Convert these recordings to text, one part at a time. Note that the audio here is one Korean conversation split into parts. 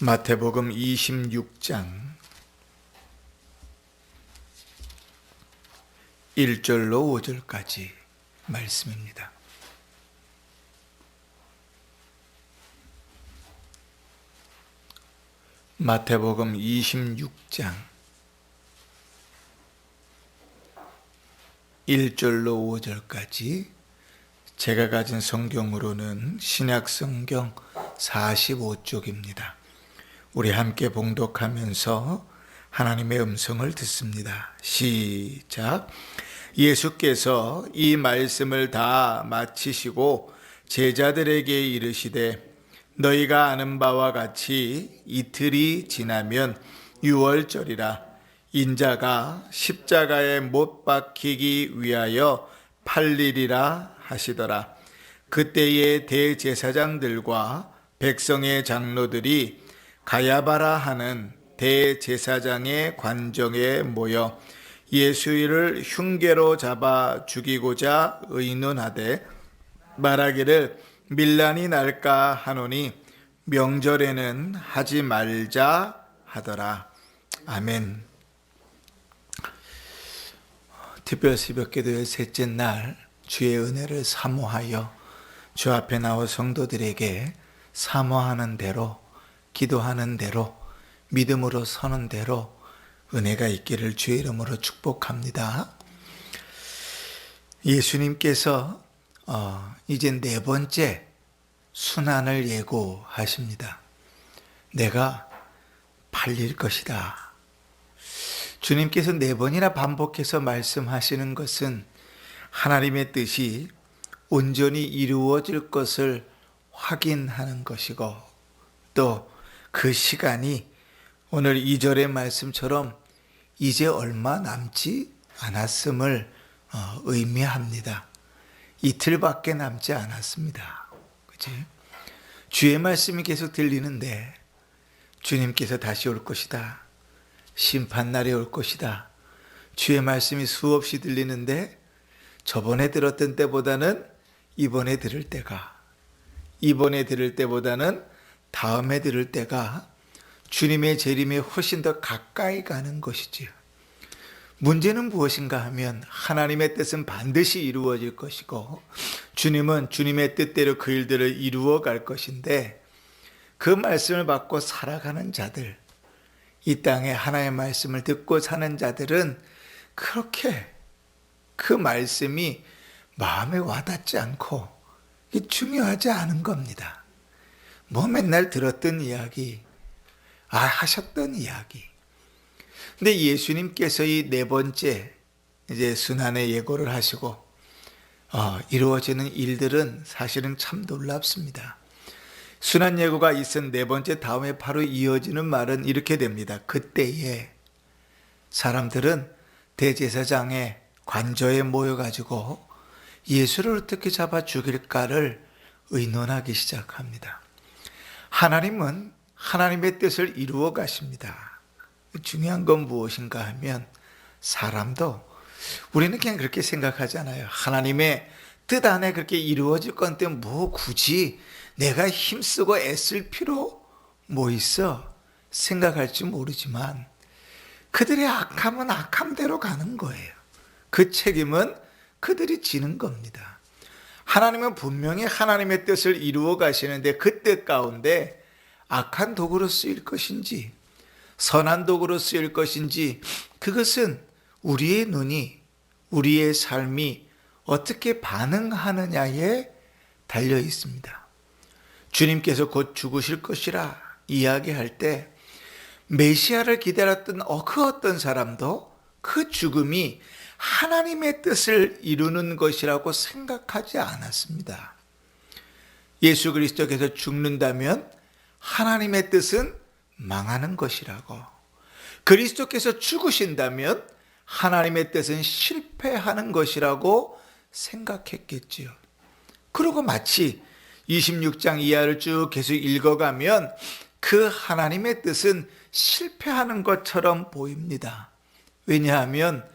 마태복음 26장 1절로 5절까지 말씀입니다. 마태복음 26장 1절로 5절까지 제가 가진 성경으로는 신약성경 45쪽입니다. 우리 함께 봉독하면서 하나님의 음성을 듣습니다. 시작. 예수께서 이 말씀을 다 마치시고 제자들에게 이르시되 너희가 아는 바와 같이 이틀이 지나면 유월절이라 인자가 십자가에 못 박히기 위하여 팔리리라 하시더라. 그때에 대제사장들과 백성의 장로들이 가야바라 하는 대제사장의 관정에 모여 예수를 흉계로 잡아 죽이고자 의논하되 말하기를 밀란이 날까 하노니 명절에는 하지 말자 하더라. 아멘. 특별 새벽기도의 셋째 날 주의 은혜를 사모하여 주 앞에 나와 성도들에게 사모하는 대로, 기도하는 대로, 믿음으로 서는 대로 은혜가 있기를 주의 이름으로 축복합니다. 예수님께서 이제 네 번째 순환을 예고하십니다. 내가 팔릴 것이다. 주님께서 네 번이나 반복해서 말씀하시는 것은 하나님의 뜻이 온전히 이루어질 것을 확인하는 것이고 또 그 시간이 오늘 2절의 말씀처럼 이제 얼마 남지 않았음을 의미합니다. 이틀밖에 남지 않았습니다. 그치? 주의 말씀이 계속 들리는데 주님께서 다시 올 것이다. 심판날이 올 것이다. 주의 말씀이 수없이 들리는데 저번에 들었던 때보다는 이번에 들을 때가, 이번에 들을 때보다는 다음에 들을 때가 주님의 재림에 훨씬 더 가까이 가는 것이지요. 문제는 무엇인가 하면 하나님의 뜻은 반드시 이루어질 것이고 주님은 주님의 뜻대로 그 일들을 이루어 갈 것인데 그 말씀을 받고 살아가는 자들, 이 땅에 하나님의 말씀을 듣고 사는 자들은 그렇게 그 말씀이 마음에 와닿지 않고 중요하지 않은 겁니다. 뭐 맨날 들었던 이야기, 하셨던 이야기. 근데 예수님께서 이 네 번째 이제 순환의 예고를 하시고 이루어지는 일들은 사실은 참 놀랍습니다. 순환 예고가 있은 네 번째 다음에 바로 이어지는 말은 이렇게 됩니다. 그때에 사람들은 대제사장의 관저에 모여가지고 예수를 어떻게 잡아 죽일까를 의논하기 시작합니다. 하나님은 하나님의 뜻을 이루어 가십니다. 중요한 건 무엇인가 하면 사람도 우리는 그냥 그렇게 생각하잖아요. 하나님의 뜻 안에 그렇게 이루어질 건데 뭐 굳이 내가 힘쓰고 애쓸 필요 뭐 있어? 생각할지 모르지만 그들의 악함은 악함대로 가는 거예요. 그 책임은 그들이 지는 겁니다. 하나님은 분명히 하나님의 뜻을 이루어 가시는데 그 뜻 가운데 악한 도구로 쓰일 것인지 선한 도구로 쓰일 것인지 그것은 우리의 눈이, 우리의 삶이 어떻게 반응하느냐에 달려 있습니다. 주님께서 곧 죽으실 것이라 이야기할 때 메시아를 기다렸던 그 어떤 사람도 그 죽음이 하나님의 뜻을 이루는 것이라고 생각하지 않았습니다. 예수 그리스도께서 죽는다면 하나님의 뜻은 망하는 것이라고, 그리스도께서 죽으신다면 하나님의 뜻은 실패하는 것이라고 생각했겠지요. 그리고 마치 26장 이하를 쭉 계속 읽어가면 그 하나님의 뜻은 실패하는 것처럼 보입니다. 왜냐하면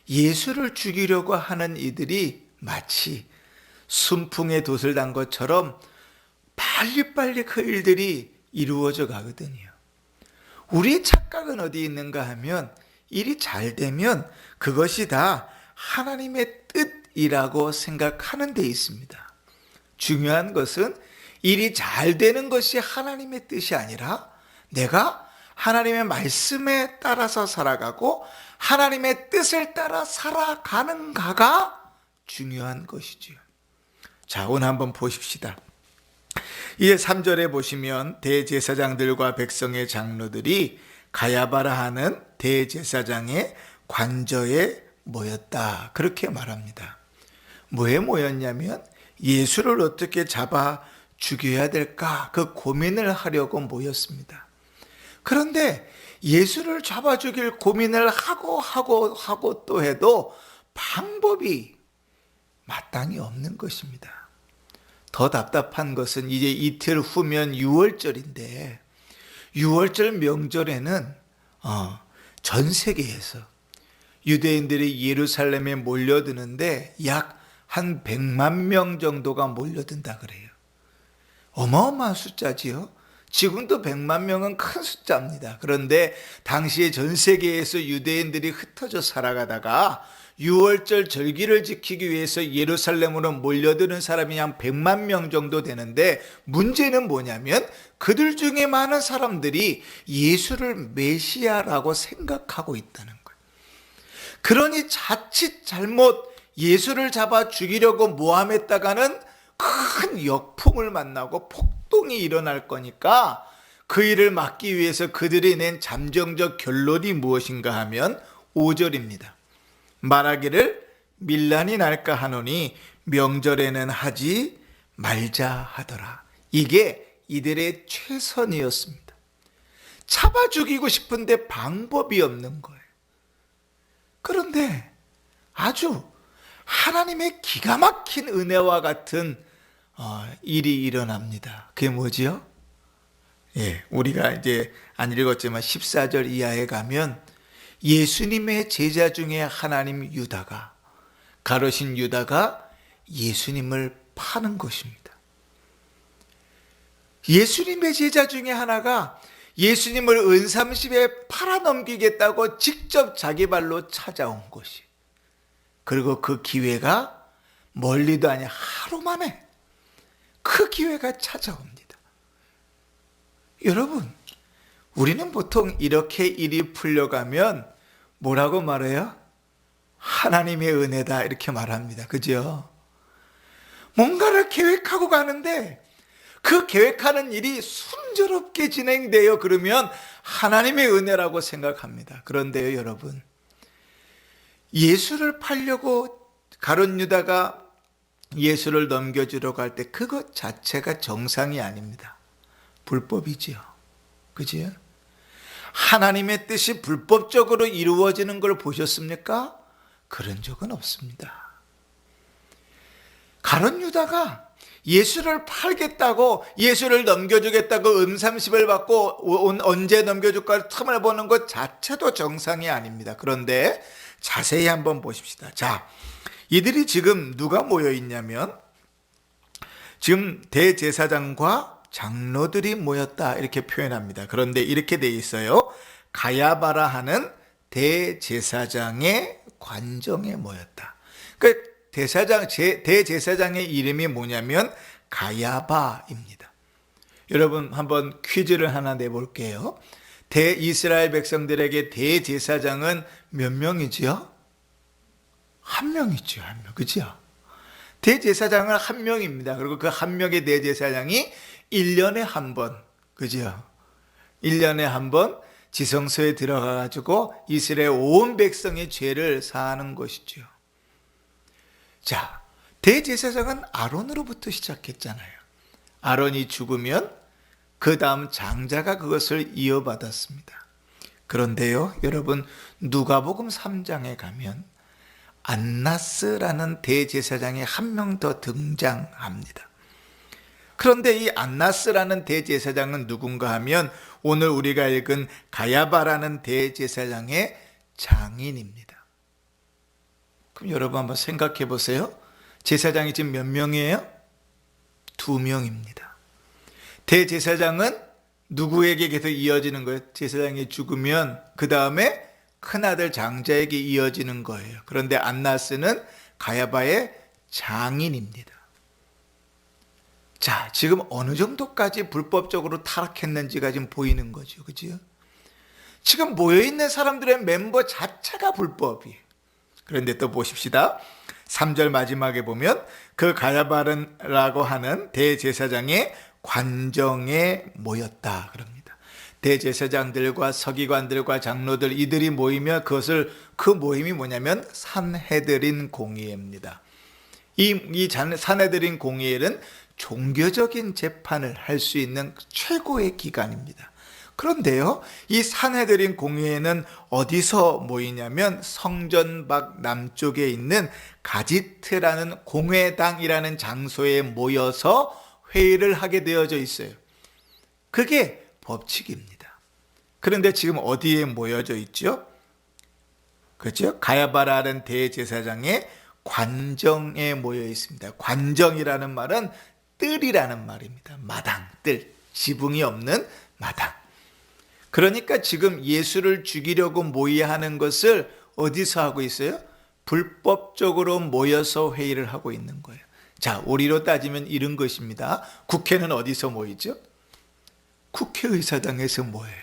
예수를 죽이려고 하는 이들이 마치 순풍에 돛을 단 것처럼 빨리빨리 그 일들이 이루어져 가거든요. 우리의 착각은 어디 있는가 하면 일이 잘 되면 그것이 다 하나님의 뜻이라고 생각하는 데 있습니다. 중요한 것은 일이 잘 되는 것이 하나님의 뜻이 아니라 내가 하나님의 말씀에 따라서 살아가고 하나님의 뜻을 따라 살아가는가가 중요한 것이지요. 자, 오늘 한번 보십시다. 이제 3절에 보시면 대제사장들과 백성의 장로들이 가야바라 하는 대제사장의 관저에 모였다. 그렇게 말합니다. 뭐에 모였냐면 예수를 어떻게 잡아 죽여야 될까 그 고민을 하려고 모였습니다. 그런데 예수를 잡아 죽일 고민을 하고 또 해도 방법이 마땅히 없는 것입니다. 더 답답한 것은 이제 이틀 후면 6월절인데 6월절 명절에는 전 세계에서 유대인들이 예루살렘에 몰려드는데 약 한 100만 명 정도가 몰려든다 그래요. 어마어마한 숫자지요. 지금도 100만 명은 큰 숫자입니다. 그런데 당시에 전 세계에서 유대인들이 흩어져 살아가다가 6월절 절기를 지키기 위해서 예루살렘으로 몰려드는 사람이 한 100만 명 정도 되는데 문제는 뭐냐면 그들 중에 많은 사람들이 예수를 메시아라고 생각하고 있다는 거예요. 그러니 자칫 잘못 예수를 잡아 죽이려고 모함했다가는 큰 역풍을 만나고 폭동이 일어날 거니까 그 일을 막기 위해서 그들이 낸 잠정적 결론이 무엇인가 하면 5절입니다. 말하기를 밀란이 날까 하노니 명절에는 하지 말자 하더라. 이게 이들의 최선이었습니다. 잡아 죽이고 싶은데 방법이 없는 거예요. 그런데 아주 하나님의 기가 막힌 은혜와 같은 일이 일어납니다. 그게 뭐지요? 우리가 이제 안 읽었지만 14절 이하에 가면 예수님의 제자 중에 하나님 유다가 가로신 유다가 예수님을 파는 것입니다. 예수님의 제자 중에 하나가 예수님을 은삼십에 팔아넘기겠다고 직접 자기 발로 찾아온 것이. 그리고 그 기회가 멀리도 아니 하루 만에 그 기회가 찾아옵니다. 여러분, 우리는 보통 이렇게 일이 풀려가면 뭐라고 말해요? 하나님의 은혜다 이렇게 말합니다. 그죠? 뭔가를 계획하고 가는데 그 계획하는 일이 순조롭게 진행돼요. 그러면 하나님의 은혜라고 생각합니다. 그런데요, 여러분, 예수를 팔려고 가룟 유다가 예수를 넘겨주려고 할 때 그것 자체가 정상이 아닙니다. 불법이지요. 그지요? 하나님의 뜻이 불법적으로 이루어지는 걸 보셨습니까? 그런 적은 없습니다. 가룟 유다가 예수를 팔겠다고 예수를 넘겨주겠다고 음삼십을 받고 언제 넘겨줄까 틈을 보는 것 자체도 정상이 아닙니다. 그런데 자세히 한번 보십시다. 자, 이들이 지금 누가 모여 있냐면 지금 대제사장과 장로들이 모였다 이렇게 표현합니다. 그런데 이렇게 돼 있어요. 가야바라 하는 대제사장의 관정에 모였다. 그러니까 대제사장의 이름이 뭐냐면 가야바입니다. 여러분 한번 퀴즈를 하나 내볼게요. 대이스라엘 백성들에게 대제사장은 몇 명이지요? 한 명이죠. 한 명. 그죠? 대제사장은 한 명입니다. 그리고 그 한 명의 대제사장이 1년에 한 번, 그죠? 1년에 한 번 지성소에 들어가가지고 이스라엘 온 백성의 죄를 사하는 것이죠. 자, 대제사장은 아론으로부터 시작했잖아요. 아론이 죽으면 그 다음 장자가 그것을 이어받았습니다. 그런데요, 여러분, 누가복음 3장에 가면 안나스라는 대제사장이 한 명 더 등장합니다. 그런데 이 안나스라는 대제사장은 누군가 하면 오늘 우리가 읽은 가야바라는 대제사장의 장인입니다. 그럼 여러분 한번 생각해 보세요. 제사장이 지금 몇 명이에요? 2명입니다. 대제사장은 누구에게 계속 이어지는 거예요? 제사장이 죽으면 그 다음에 큰아들 장자에게 이어지는 거예요. 그런데 안나스는 가야바의 장인입니다. 자, 지금 어느 정도까지 불법적으로 타락했는지가 지금 보이는 거죠. 그죠? 지금 모여있는 사람들의 멤버 자체가 불법이에요. 그런데 또 보십시다. 3절 마지막에 보면 그 가야바라고 하는 대제사장의 관정에 모였다 그럽니다. 대제사장들과 서기관들과 장로들 이들이 모이면 그 모임이 뭐냐면 산헤드린 공의회입니다. 이 산헤드린 공의회는 종교적인 재판을 할 수 있는 최고의 기관입니다. 그런데요, 이 산헤드린 공의회는 어디서 모이냐면 성전 밖 남쪽에 있는 가지트라는 공회당이라는 장소에 모여서 회의를 하게 되어져 있어요. 그게 법칙입니다. 그런데 지금 어디에 모여져 있죠? 그렇죠? 가야바라는 대제사장의 관정에 모여 있습니다. 관정이라는 말은 뜰이라는 말입니다. 마당, 뜰, 지붕이 없는 마당. 그러니까 지금 예수를 죽이려고 모의하는 것을 어디서 하고 있어요? 불법적으로 모여서 회의를 하고 있는 거예요. 자, 우리로 따지면 이런 것입니다. 국회는 어디서 모이죠? 국회의사당에서 모여요.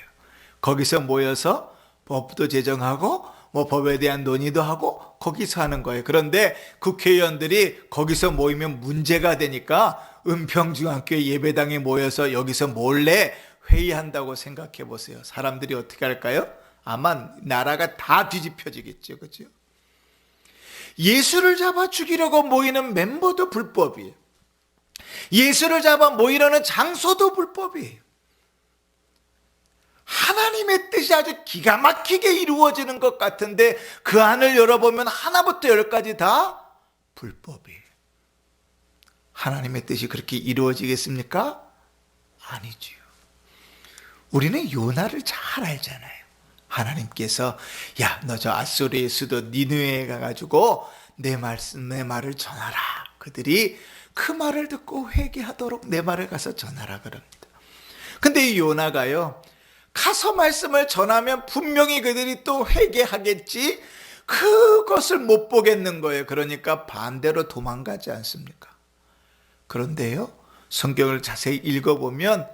거기서 모여서 법도 제정하고 법에 대한 논의도 하고 거기서 하는 거예요. 그런데 국회의원들이 거기서 모이면 문제가 되니까 은평중앙교회 예배당에 모여서 여기서 몰래 회의한다고 생각해 보세요. 사람들이 어떻게 할까요? 아마 나라가 다 뒤집혀지겠죠. 그렇죠? 예수를 잡아 죽이려고 모이는 멤버도 불법이에요. 예수를 잡아 모이려는 장소도 불법이에요. 하나님의 뜻이 아주 기가 막히게 이루어지는 것 같은데 그 안을 열어보면 하나부터 열까지 다 불법이에요. 하나님의 뜻이 그렇게 이루어지겠습니까? 아니지요. 우리는 요나를 잘 알잖아요. 하나님께서 야, 너 저 아소리의 수도 니느웨에 가가지고 내 말을 전하라. 그들이 그 말을 듣고 회개하도록 내 말을 가서 전하라 그럽니다. 근데 이 요나가요, 가서 말씀을 전하면 분명히 그들이 또 회개하겠지, 그것을 못 보겠는 거예요. 그러니까 반대로 도망가지 않습니까? 그런데요, 성경을 자세히 읽어보면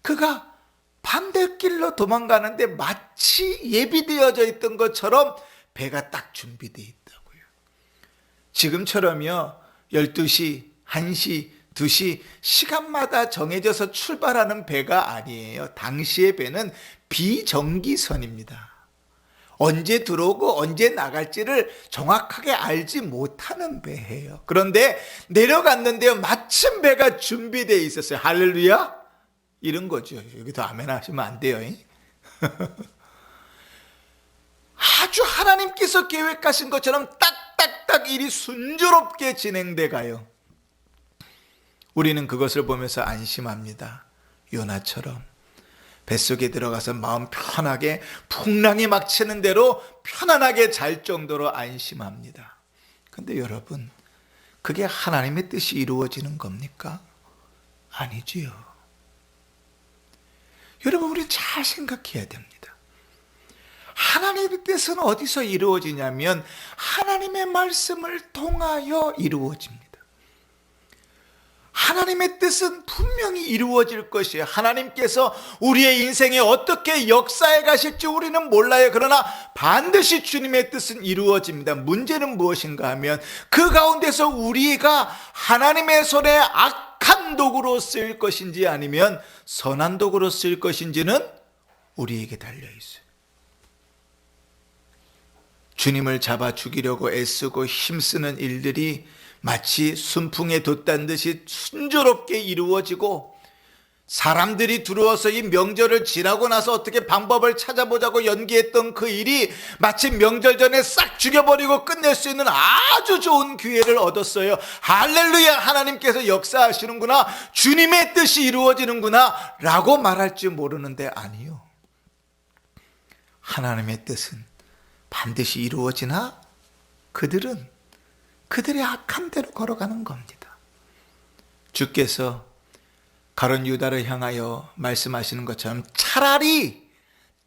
그가 반대길로 도망가는데 마치 예비되어져 있던 것처럼 배가 딱 준비되어 있다고요. 지금처럼요, 12시, 1시, 2시 시간마다 정해져서 출발하는 배가 아니에요. 당시의 배는 비정기선입니다. 언제 들어오고 언제 나갈지를 정확하게 알지 못하는 배예요. 그런데 내려갔는데요, 마침 배가 준비되어 있었어요. 할렐루야? 이런 거죠. 여기도 아멘 하시면 안 돼요. 아주 하나님께서 계획하신 것처럼 딱딱딱 일이 순조롭게 진행돼 가요. 우리는 그것을 보면서 안심합니다. 요나처럼 뱃속에 들어가서 마음 편하게, 풍랑이 막 치는 대로 편안하게 잘 정도로 안심합니다. 근데 여러분, 그게 하나님의 뜻이 이루어지는 겁니까? 아니지요. 여러분, 우리 잘 생각해야 됩니다. 하나님의 뜻은 어디서 이루어지냐면 하나님의 말씀을 통하여 이루어집니다. 하나님의 뜻은 분명히 이루어질 것이에요. 하나님께서 우리의 인생에 어떻게 역사해 가실지 우리는 몰라요. 그러나 반드시 주님의 뜻은 이루어집니다. 문제는 무엇인가 하면 그 가운데서 우리가 하나님의 손에 악한 도구로 쓰일 것인지 아니면 선한 도구로 쓰일 것인지는 우리에게 달려 있어요. 주님을 잡아 죽이려고 애쓰고 힘쓰는 일들이 마치 순풍에 돛단 듯이 순조롭게 이루어지고, 사람들이 들어와서 이 명절을 지나고 나서 어떻게 방법을 찾아보자고 연기했던 그 일이 마치 명절 전에 싹 죽여버리고 끝낼 수 있는 아주 좋은 기회를 얻었어요. 할렐루야, 하나님께서 역사하시는구나, 주님의 뜻이 이루어지는구나 라고 말할지 모르는데 아니요, 하나님의 뜻은 반드시 이루어지나 그들은 그들의 악한 대로 걸어가는 겁니다. 주께서 가룟 유다를 향하여 말씀하시는 것처럼 차라리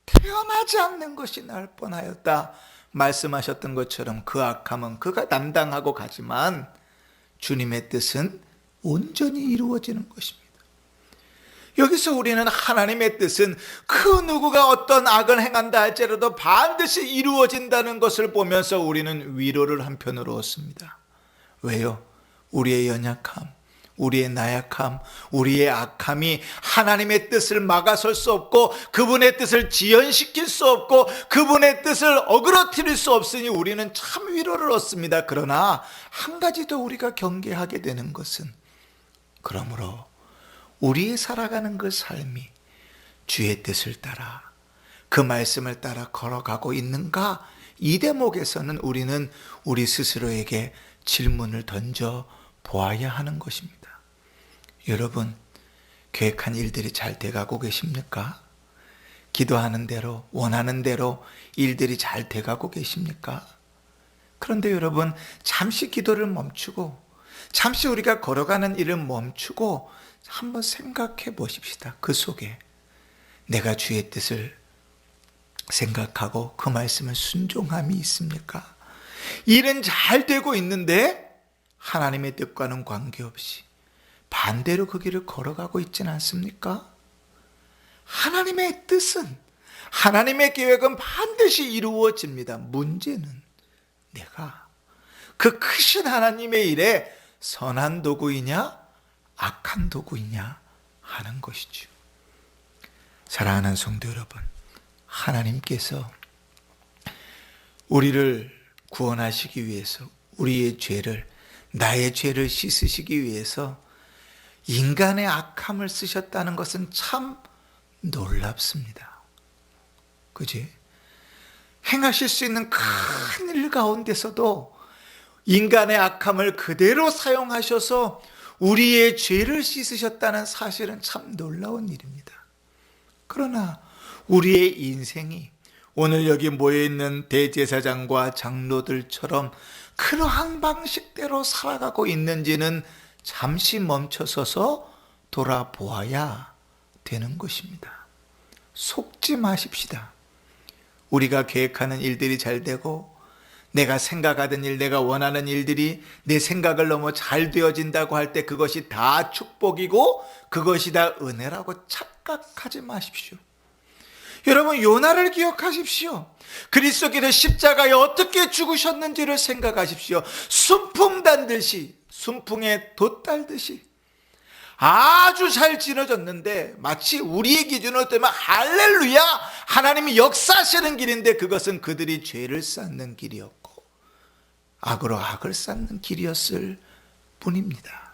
태어나지 않는 것이 나을 뻔하였다 말씀하셨던 것처럼 그 악함은 그가 담당하고 가지만 주님의 뜻은 온전히 이루어지는 것입니다. 여기서 우리는 하나님의 뜻은 그 누구가 어떤 악을 행한다 할지라도 반드시 이루어진다는 것을 보면서 우리는 위로를 한편으로 얻습니다. 왜요? 우리의 연약함, 우리의 나약함, 우리의 악함이 하나님의 뜻을 막아설 수 없고 그분의 뜻을 지연시킬 수 없고 그분의 뜻을 어그러뜨릴 수 없으니 우리는 참 위로를 얻습니다. 그러나 한 가지 더 우리가 경계하게 되는 것은, 그러므로 우리의 살아가는 그 삶이 주의 뜻을 따라 그 말씀을 따라 걸어가고 있는가, 이 대목에서는 우리는 우리 스스로에게 질문을 던져 보아야 하는 것입니다. 여러분, 계획한 일들이 잘 돼가고 계십니까? 기도하는 대로, 원하는 대로 일들이 잘 돼가고 계십니까? 그런데 여러분, 잠시 기도를 멈추고 잠시 우리가 걸어가는 일을 멈추고 한번 생각해 보십시다. 그 속에 내가 주의 뜻을 생각하고 그 말씀을 순종함이 있습니까? 일은 잘 되고 있는데 하나님의 뜻과는 관계없이 반대로 그 길을 걸어가고 있지는 않습니까? 하나님의 뜻은, 하나님의 계획은 반드시 이루어집니다. 문제는 내가 그 크신 하나님의 일에 선한 도구이냐 악한 도구이냐 하는 것이죠. 사랑하는 성도 여러분, 하나님께서 우리를 구원하시기 위해서, 우리의 죄를, 나의 죄를 씻으시기 위해서 인간의 악함을 쓰셨다는 것은 참 놀랍습니다. 그지? 행하실 수 있는 큰 일 가운데서도 인간의 악함을 그대로 사용하셔서 우리의 죄를 씻으셨다는 사실은 참 놀라운 일입니다. 그러나 우리의 인생이 오늘 여기 모여있는 대제사장과 장로들처럼 그러한 방식대로 살아가고 있는지는 잠시 멈춰서서 돌아보아야 되는 것입니다. 속지 마십시다. 우리가 계획하는 일들이 잘 되고 내가 생각하던 일, 내가 원하는 일들이 내 생각을 넘어 잘 되어진다고 할 때 그것이 다 축복이고 그것이 다 은혜라고 착각하지 마십시오. 여러분, 요나를 기억하십시오. 그리스도께서 십자가에 어떻게 죽으셨는지를 생각하십시오. 순풍 단듯이, 순풍에 돛 달듯이 아주 잘 지어졌는데 마치 우리의 기준으로 뜨면 할렐루야, 하나님이 역사하시는 길인데 그것은 그들이 죄를 쌓는 길이었고 악으로 악을 쌓는 길이었을 뿐입니다.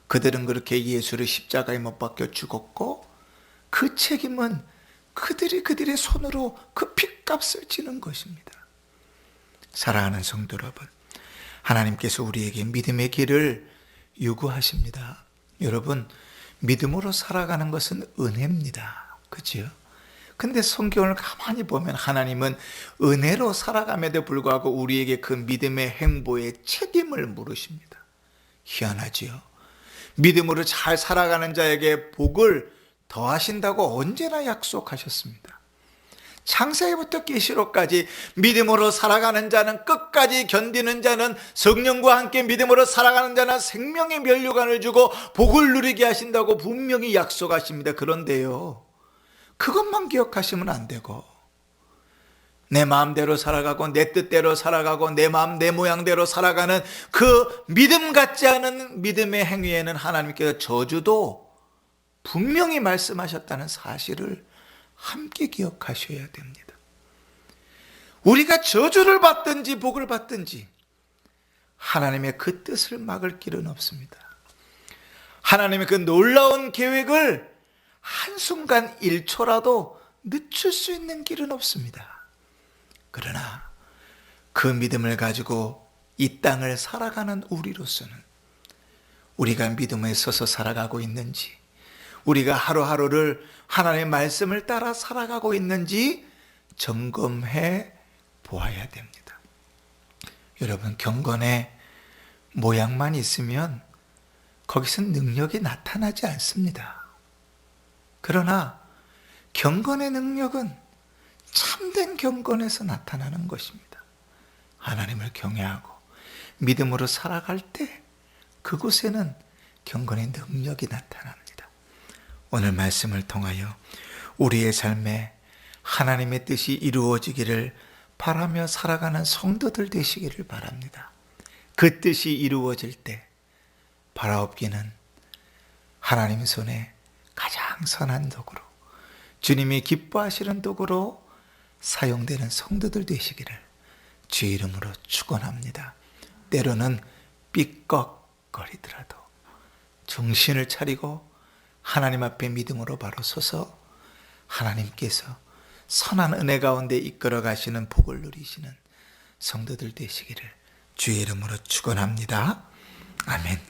그들은 그렇게 예수를 십자가에 못 박혀 죽었고 그 책임은 그들의 손으로 그 핏값을 지는 것입니다. 사랑하는 성도 여러분, 하나님께서 우리에게 믿음의 길을 요구하십니다. 여러분, 믿음으로 살아가는 것은 은혜입니다. 그렇죠? 근데 성경을 가만히 보면 하나님은 은혜로 살아감에도 불구하고 우리에게 그 믿음의 행보에 책임을 물으십니다. 희한하지요? 믿음으로 잘 살아가는 자에게 복을 더하신다고 언제나 약속하셨습니다. 창세기부터 계시록까지 믿음으로 살아가는 자는, 끝까지 견디는 자는, 성령과 함께 믿음으로 살아가는 자는 생명의 면류관을 주고 복을 누리게 하신다고 분명히 약속하십니다. 그런데요, 그것만 기억하시면 안 되고 내 마음대로 살아가고 내 뜻대로 살아가고 내 마음 내 모양대로 살아가는 그 믿음 같지 않은 믿음의 행위에는 하나님께서 저주도 분명히 말씀하셨다는 사실을 함께 기억하셔야 됩니다. 우리가 저주를 받든지 복을 받든지 하나님의 그 뜻을 막을 길은 없습니다. 하나님의 그 놀라운 계획을 한순간 1초라도 늦출 수 있는 길은 없습니다. 그러나 그 믿음을 가지고 이 땅을 살아가는 우리로서는 우리가 믿음에 서서 살아가고 있는지, 우리가 하루하루를 하나님의 말씀을 따라 살아가고 있는지 점검해 보아야 됩니다. 여러분, 경건의 모양만 있으면 거기서 능력이 나타나지 않습니다. 그러나 경건의 능력은 참된 경건에서 나타나는 것입니다. 하나님을 경외하고 믿음으로 살아갈 때 그곳에는 경건의 능력이 나타납니다. 오늘 말씀을 통하여 우리의 삶에 하나님의 뜻이 이루어지기를 바라며 살아가는 성도들 되시기를 바랍니다. 그 뜻이 이루어질 때 바라옵기는 하나님 손에 가장 선한 도구로, 주님이 기뻐하시는 도구로 사용되는 성도들 되시기를 주 이름으로 축원합니다. 때로는 삐걱거리더라도 정신을 차리고 하나님 앞에 믿음으로 바로 서서 하나님께서 선한 은혜 가운데 이끌어 가시는 복을 누리시는 성도들 되시기를 주의 이름으로 축원합니다. 아멘.